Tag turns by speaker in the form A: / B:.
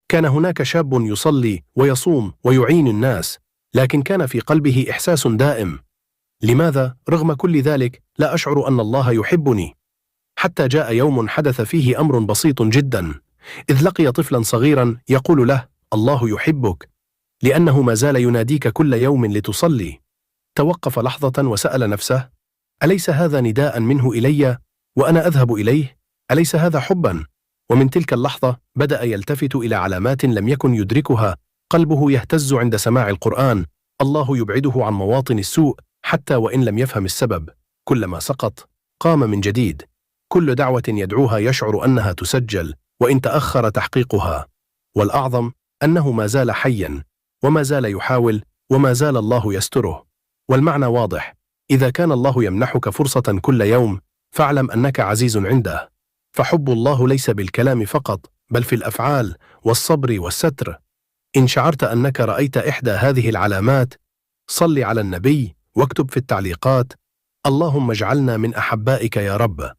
A: كان هناك شاب يصلي ويصوم ويعين الناس، لكن كان في قلبه إحساس دائم: لماذا رغم كل ذلك لا أشعر أن الله يحبني؟ حتى جاء يوم حدث فيه أمر بسيط جدا، إذ لقي طفلا صغيرا يقول له: الله يحبك، لأنه ما زال يناديك كل يوم لتصلي. توقف لحظة وسأل نفسه: أليس هذا نداء منه إلي وأنا أذهب إليه؟ أليس هذا حبا؟ ومن تلك اللحظة بدأ يلتفت إلى علامات لم يكن يدركها. قلبه يهتز عند سماع القرآن، الله يبعده عن مواطن السوء حتى وإن لم يفهم السبب. كلما سقط قام من جديد. كل دعوة يدعوها يشعر أنها تسجل وإن تأخر تحقيقها. والأعظم أنه ما زال حيا وما زال يحاول وما زال الله يستره. والمعنى واضح: إذا كان الله يمنحك فرصة كل يوم فاعلم أنك عزيز عنده. فحب الله ليس بالكلام فقط، بل في الأفعال والصبر والستر. إن شعرت أنك رأيت إحدى هذه العلامات، صل على النبي واكتب في التعليقات: اللهم اجعلنا من أحبائك يا رب.